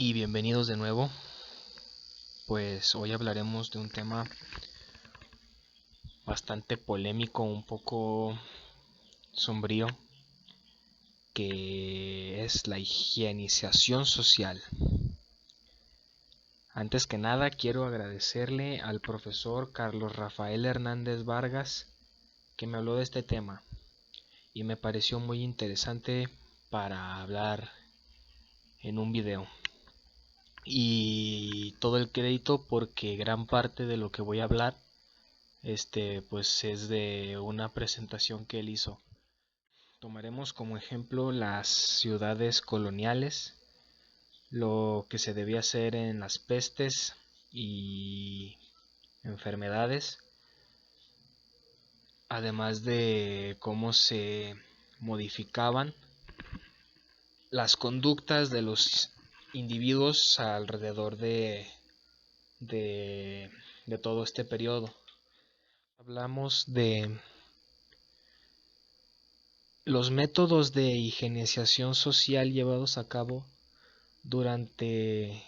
Y bienvenidos de nuevo. Pues hoy hablaremos de un tema bastante polémico, un poco sombrío, que es la higienización social. Antes que nada, quiero agradecerle al profesor Carlos Rafael Hernández Vargas que me habló de este tema y me pareció muy interesante para hablar en un video. Y todo el crédito porque gran parte de lo que voy a hablar pues es de una presentación que él hizo. Tomaremos como ejemplo las ciudades coloniales, lo que se debía hacer en las pestes y enfermedades, además de cómo se modificaban las conductas de los individuos alrededor de todo este periodo. Hablamos de los métodos de higienización social llevados a cabo durante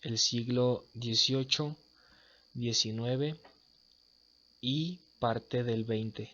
el siglo XVIII, XIX y parte del XX,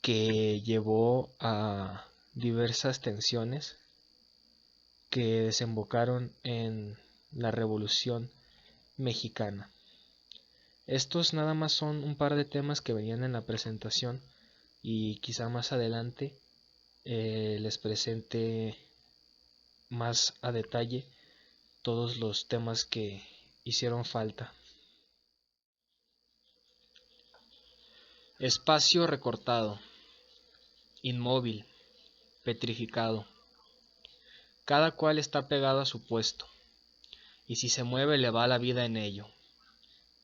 que llevó a diversas tensiones que desembocaron en la Revolución Mexicana. Estos nada más son un par de temas que venían en la presentación y quizá más adelante les presente más a detalle todos los temas que hicieron falta. Espacio recortado, inmóvil, petrificado. Cada cual está pegado a su puesto, y si se mueve le va la vida en ello.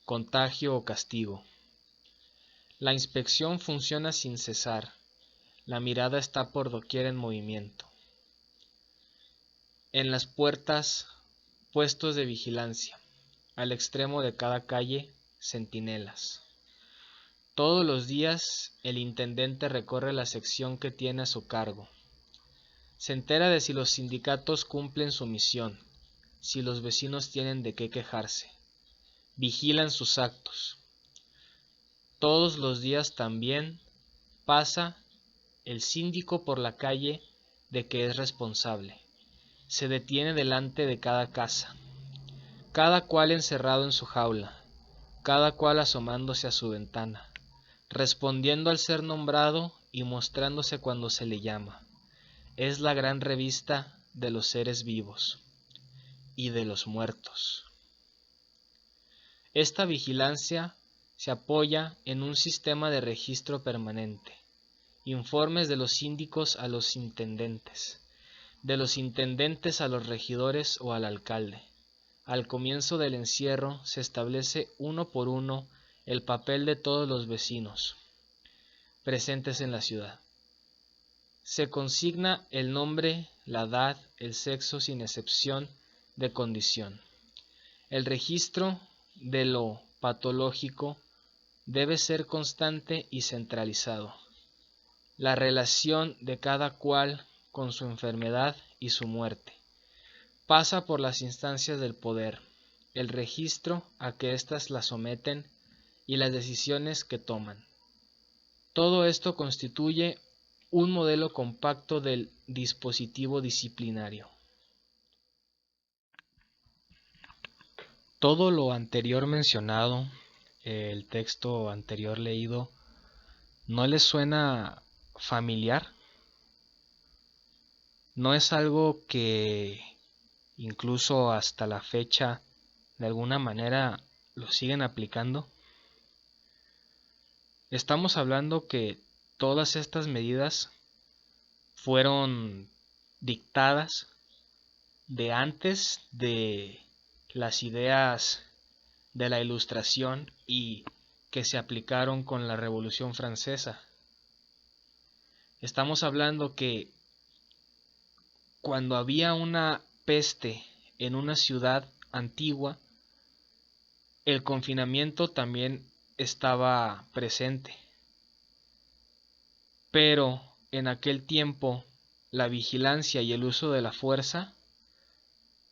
Contagio o castigo. La inspección funciona sin cesar. La mirada está por doquier en movimiento. En las puertas, puestos de vigilancia. Al extremo de cada calle, centinelas. Todos los días el intendente recorre la sección que tiene a su cargo. Se entera de si los sindicatos cumplen su misión, si los vecinos tienen de qué quejarse. Vigilan sus actos. Todos los días también pasa el síndico por la calle de que es responsable. Se detiene delante de cada casa, cada cual encerrado en su jaula, cada cual asomándose a su ventana, respondiendo al ser nombrado y mostrándose cuando se le llama. Es la gran revista de los seres vivos y de los muertos. Esta vigilancia se apoya en un sistema de registro permanente, informes de los síndicos a los intendentes, de los intendentes a los regidores o al alcalde. Al comienzo del encierro se establece uno por uno el papel de todos los vecinos presentes en la ciudad. Se consigna el nombre, la edad, el sexo sin excepción de condición. El registro de lo patológico debe ser constante y centralizado. La relación de cada cual con su enfermedad y su muerte pasa por las instancias del poder, el registro a que éstas la someten y las decisiones que toman. Todo esto constituye un modelo compacto del dispositivo disciplinario. Todo lo anterior mencionado, el texto anterior leído, ¿no les suena familiar? ¿No es algo que incluso hasta la fecha de alguna manera lo siguen aplicando? Estamos hablando que todas estas medidas fueron dictadas de antes de las ideas de la Ilustración y que se aplicaron con la Revolución Francesa. Estamos hablando que cuando había una peste en una ciudad antigua, el confinamiento también estaba presente. Pero en aquel tiempo la vigilancia y el uso de la fuerza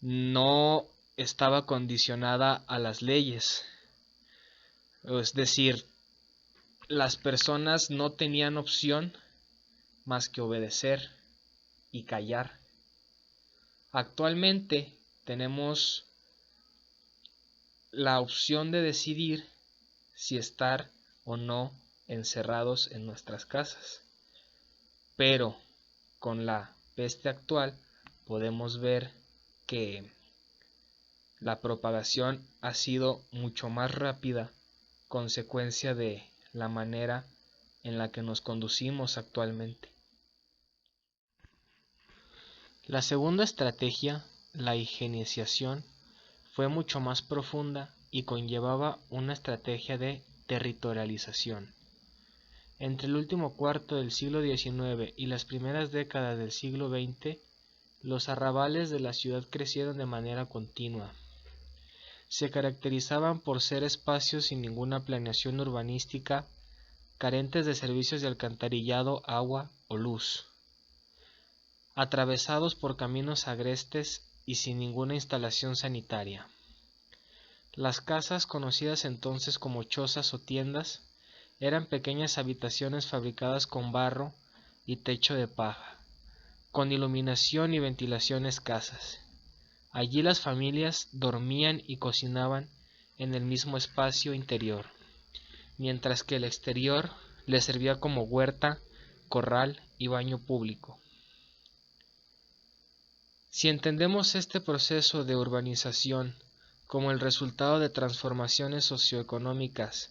no estaba condicionada a las leyes. Es decir, las personas no tenían opción más que obedecer y callar. Actualmente tenemos la opción de decidir si estar o no encerrados en nuestras casas. Pero con la peste actual podemos ver que la propagación ha sido mucho más rápida, consecuencia de la manera en la que nos conducimos actualmente. La segunda estrategia, la higienización, fue mucho más profunda y conllevaba una estrategia de territorialización. Entre el último cuarto del siglo XIX y las primeras décadas del siglo XX, los arrabales de la ciudad crecieron de manera continua. Se caracterizaban por ser espacios sin ninguna planeación urbanística, carentes de servicios de alcantarillado, agua o luz, atravesados por caminos agrestes y sin ninguna instalación sanitaria. Las casas, conocidas entonces como chozas o tiendas, eran pequeñas habitaciones fabricadas con barro y techo de paja, con iluminación y ventilación escasas. Allí las familias dormían y cocinaban en el mismo espacio interior, mientras que el exterior les servía como huerta, corral y baño público. Si entendemos este proceso de urbanización como el resultado de transformaciones socioeconómicas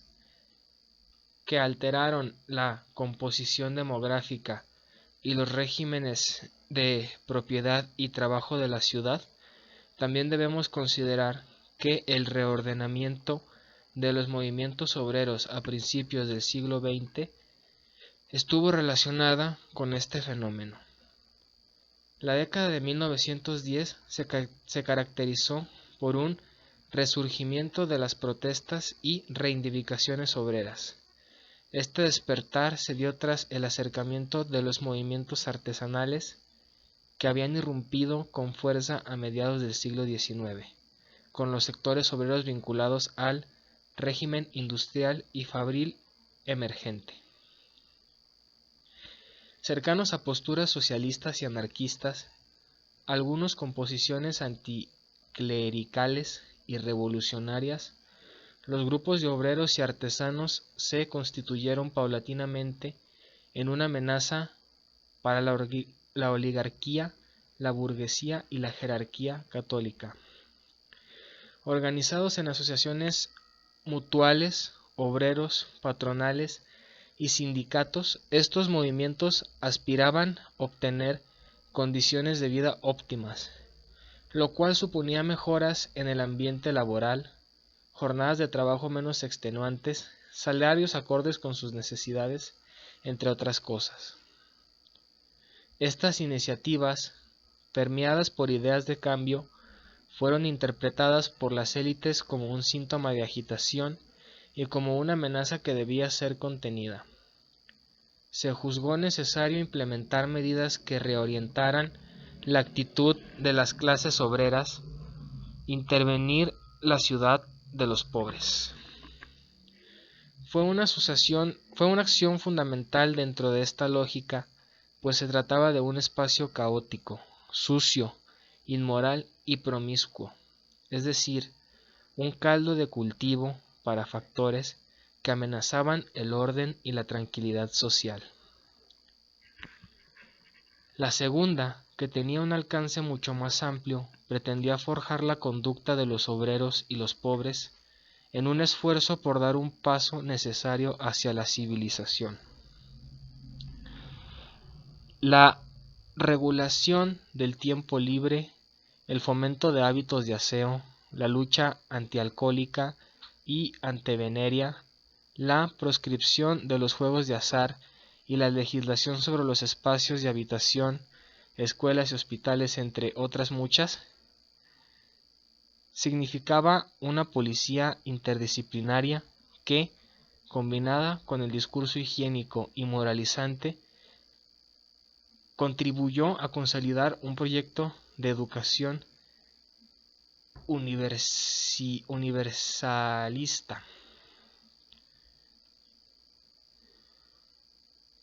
que alteraron la composición demográfica y los regímenes de propiedad y trabajo de la ciudad, también debemos considerar que el reordenamiento de los movimientos obreros a principios del siglo XX estuvo relacionada con este fenómeno. La década de 1910 se caracterizó por un resurgimiento de las protestas y reivindicaciones obreras. Este despertar se dio tras el acercamiento de los movimientos artesanales que habían irrumpido con fuerza a mediados del siglo XIX, con los sectores obreros vinculados al régimen industrial y fabril emergente. Cercanos a posturas socialistas y anarquistas, algunos con posiciones anticlericales y revolucionarias, los grupos de obreros y artesanos se constituyeron paulatinamente en una amenaza para la oligarquía, la burguesía y la jerarquía católica. Organizados en asociaciones mutuales, obreros, patronales y sindicatos, estos movimientos aspiraban a obtener condiciones de vida óptimas, lo cual suponía mejoras en el ambiente laboral, jornadas de trabajo menos extenuantes, salarios acordes con sus necesidades, entre otras cosas. Estas iniciativas, permeadas por ideas de cambio, fueron interpretadas por las élites como un síntoma de agitación y como una amenaza que debía ser contenida. Se juzgó necesario implementar medidas que reorientaran la actitud de las clases obreras, intervenir la ciudad de los pobres. Fue una acción fundamental dentro de esta lógica, pues se trataba de un espacio caótico, sucio, inmoral y promiscuo, es decir, un caldo de cultivo para factores que amenazaban el orden y la tranquilidad social. La segunda, que tenía un alcance mucho más amplio, pretendía forjar la conducta de los obreros y los pobres en un esfuerzo por dar un paso necesario hacia la civilización. La regulación del tiempo libre, el fomento de hábitos de aseo, la lucha antialcohólica y antivenérea, la proscripción de los juegos de azar y la legislación sobre los espacios de habitación, escuelas y hospitales, entre otras muchas, significaba una policía interdisciplinaria que, combinada con el discurso higiénico y moralizante, contribuyó a consolidar un proyecto de educación universalista.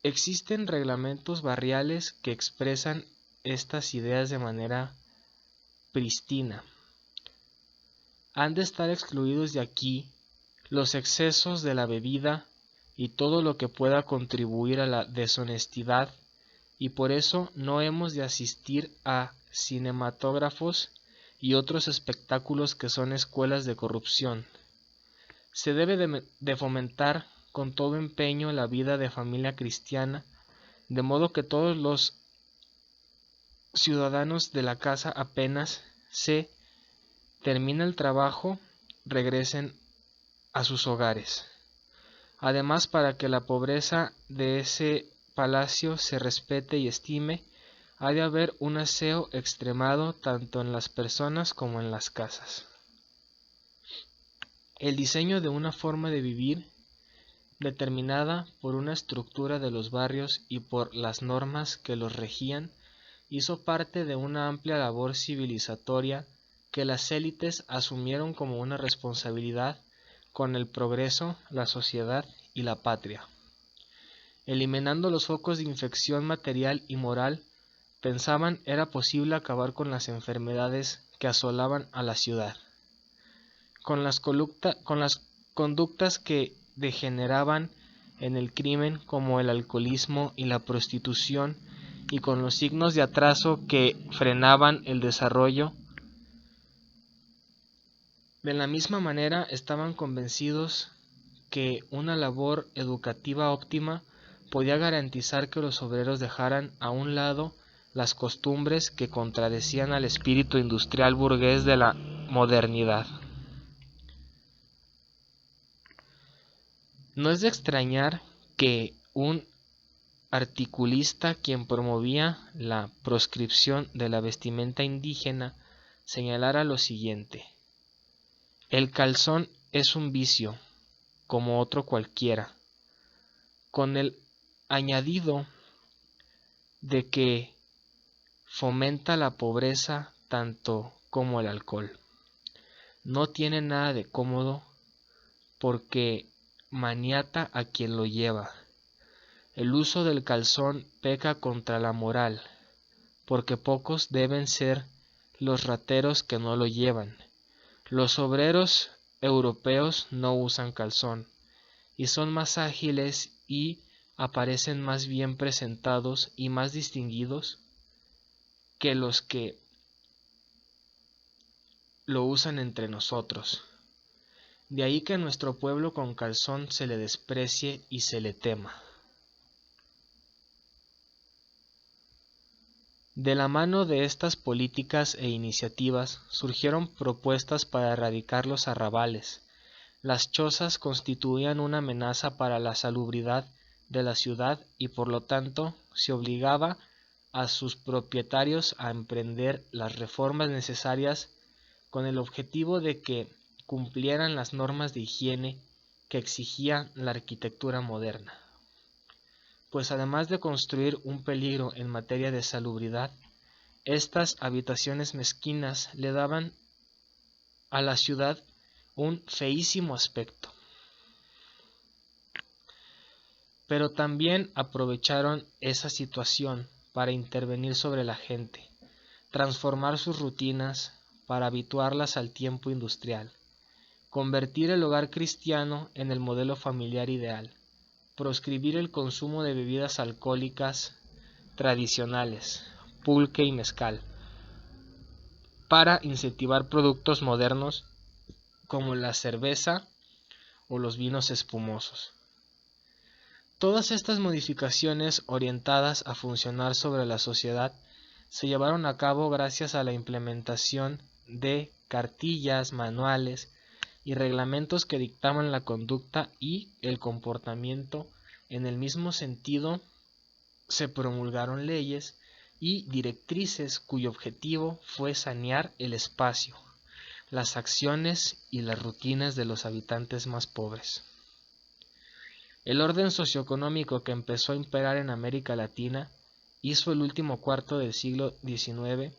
Existen reglamentos barriales que expresan estas ideas de manera prístina. Han de estar excluidos de aquí los excesos de la bebida y todo lo que pueda contribuir a la deshonestidad, y por eso no hemos de asistir a cinematógrafos y otros espectáculos que son escuelas de corrupción. Se debe de fomentar con todo empeño la vida de familia cristiana, de modo que todos los ciudadanos de la casa, apenas se termina el trabajo, regresen a sus hogares. Además, para que la pobreza de ese palacio se respete y estime, ha de haber un aseo extremado tanto en las personas como en las casas. El diseño de una forma de vivir determinada por una estructura de los barrios y por las normas que los regían, hizo parte de una amplia labor civilizatoria que las élites asumieron como una responsabilidad con el progreso, la sociedad y la patria. Eliminando los focos de infección material y moral, pensaban era posible acabar con las enfermedades que asolaban a la ciudad. Con las conductas que degeneraban en el crimen como el alcoholismo y la prostitución, y con los signos de atraso que frenaban el desarrollo. De la misma manera estaban convencidos que una labor educativa óptima podía garantizar que los obreros dejaran a un lado las costumbres que contradecían al espíritu industrial burgués de la modernidad. No es de extrañar que un articulista, quien promovía la proscripción de la vestimenta indígena, señalara lo siguiente: el calzón es un vicio, como otro cualquiera, con el añadido de que fomenta la pobreza tanto como el alcohol. No tiene nada de cómodo porque maniata a quien lo lleva. El uso del calzón peca contra la moral, porque pocos deben ser los rateros que no lo llevan. Los obreros europeos no usan calzón, y son más ágiles y aparecen más bien presentados y más distinguidos que los que lo usan entre nosotros. De ahí que a nuestro pueblo con calzón se le desprecie y se le tema. De la mano de estas políticas e iniciativas surgieron propuestas para erradicar los arrabales. Las chozas constituían una amenaza para la salubridad de la ciudad y por lo tanto se obligaba a sus propietarios a emprender las reformas necesarias con el objetivo de que cumplieran las normas de higiene que exigía la arquitectura moderna. Pues además de construir un peligro en materia de salubridad, estas habitaciones mezquinas le daban a la ciudad un feísimo aspecto. Pero también aprovecharon esa situación para intervenir sobre la gente, transformar sus rutinas para habituarlas al tiempo industrial, convertir el hogar cristiano en el modelo familiar ideal, proscribir el consumo de bebidas alcohólicas tradicionales, pulque y mezcal, para incentivar productos modernos como la cerveza o los vinos espumosos. Todas estas modificaciones orientadas a funcionar sobre la sociedad se llevaron a cabo gracias a la implementación de cartillas, manuales y reglamentos que dictaban la conducta y el comportamiento. En el mismo sentido, se promulgaron leyes y directrices cuyo objetivo fue sanear el espacio, las acciones y las rutinas de los habitantes más pobres. El orden socioeconómico que empezó a imperar en América Latina hizo el último cuarto del siglo XIX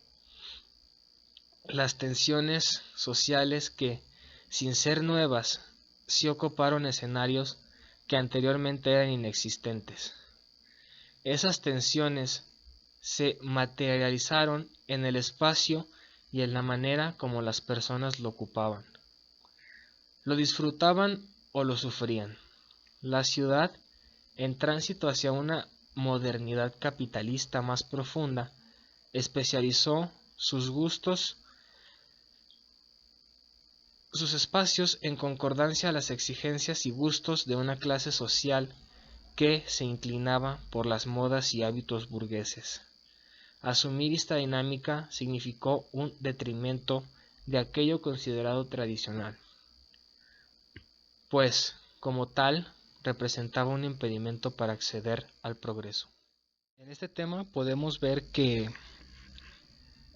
las tensiones sociales que, sin ser nuevas, sí ocuparon escenarios que anteriormente eran inexistentes. Esas tensiones se materializaron en el espacio y en la manera como las personas lo ocupaban. Lo disfrutaban o lo sufrían. La ciudad, en tránsito hacia una modernidad capitalista más profunda, especializó sus gustos, sus espacios en concordancia a las exigencias y gustos de una clase social que se inclinaba por las modas y hábitos burgueses. Asumir esta dinámica significó un detrimento de aquello considerado tradicional, pues, como tal, representaba un impedimento para acceder al progreso. En este tema podemos ver que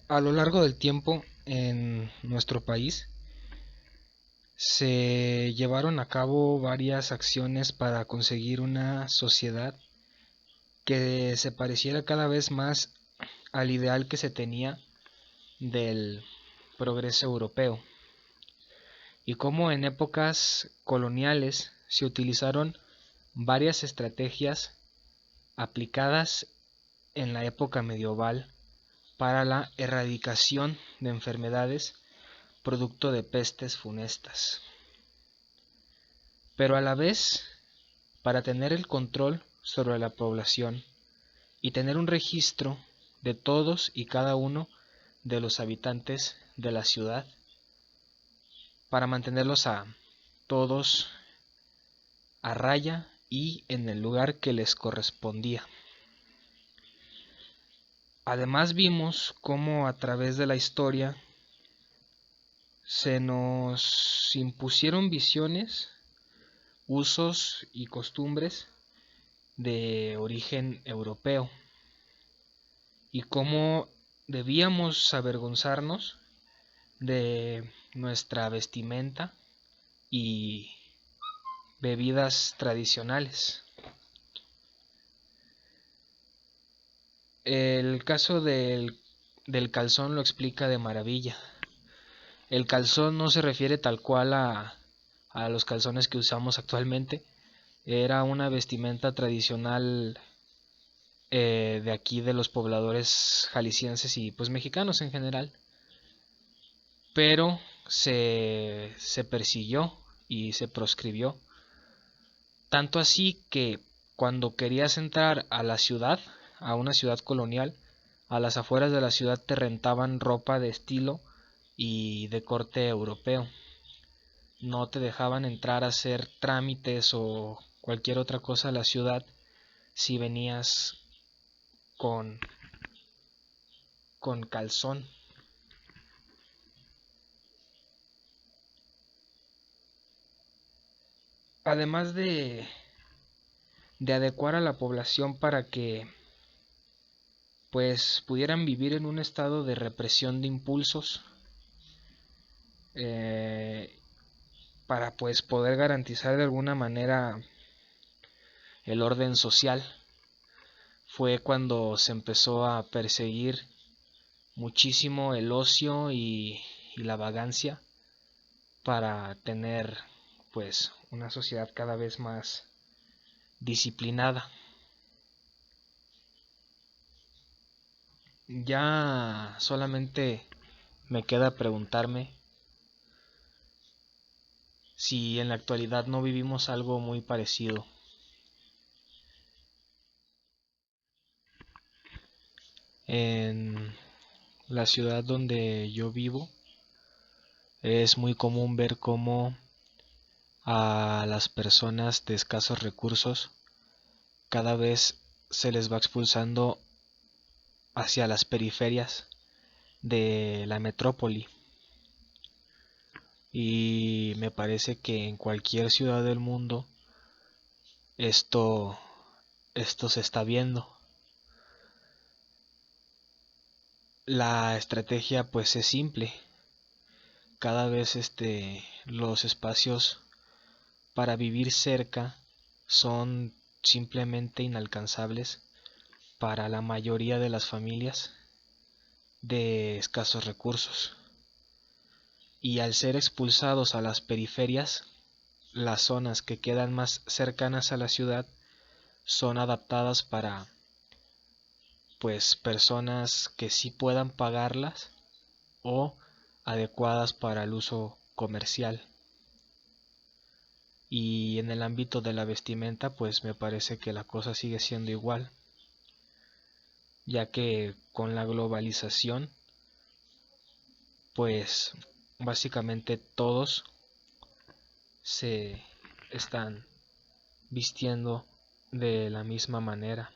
a lo largo del tiempo en nuestro país se llevaron a cabo varias acciones para conseguir una sociedad que se pareciera cada vez más al ideal que se tenía del progreso europeo, y cómo en épocas coloniales se utilizaron varias estrategias aplicadas en la época medieval para la erradicación de enfermedades producto de pestes funestas, pero a la vez para tener el control sobre la población y tener un registro de todos y cada uno de los habitantes de la ciudad, para mantenerlos a todos a raya y en el lugar que les correspondía. Además vimos cómo a través de la historia se nos impusieron visiones, usos y costumbres de origen europeo, y cómo debíamos avergonzarnos de nuestra vestimenta y bebidas tradicionales. El caso del calzón lo explica de maravilla. El calzón no se refiere tal cual a los calzones que usamos actualmente. Era una vestimenta tradicional de aquí, de los pobladores jaliscienses y pues mexicanos en general, pero se persiguió y se proscribió, tanto así que cuando querías entrar a la ciudad, a una ciudad colonial, a las afueras de la ciudad te rentaban ropa de estilo y de corte europeo. No te dejaban entrar a hacer trámites o cualquier otra cosa a la ciudad si venías con, con calzón. Además de adecuar a la población para que pues pudieran vivir en un estado de represión de impulsos, eh, para pues poder garantizar de alguna manera el orden social, fue cuando se empezó a perseguir muchísimo el ocio y la vagancia para tener pues una sociedad cada vez más disciplinada. Ya solamente me queda preguntarme si en la actualidad no vivimos algo muy parecido. En la ciudad donde yo vivo es muy común ver cómo a las personas de escasos recursos cada vez se les va expulsando hacia las periferias de la metrópoli. Y me parece que en cualquier ciudad del mundo esto, esto se está viendo. La estrategia pues es simple. Cada vez los espacios para vivir cerca son simplemente inalcanzables para la mayoría de las familias de escasos recursos. y al ser expulsados a las periferias, las zonas que quedan más cercanas a la ciudad son adaptadas para pues personas que sí puedan pagarlas o adecuadas para el uso comercial. Y en el ámbito de la vestimenta, pues me parece que la cosa sigue siendo igual, ya que con la globalización, pues básicamente todos se están vistiendo de la misma manera.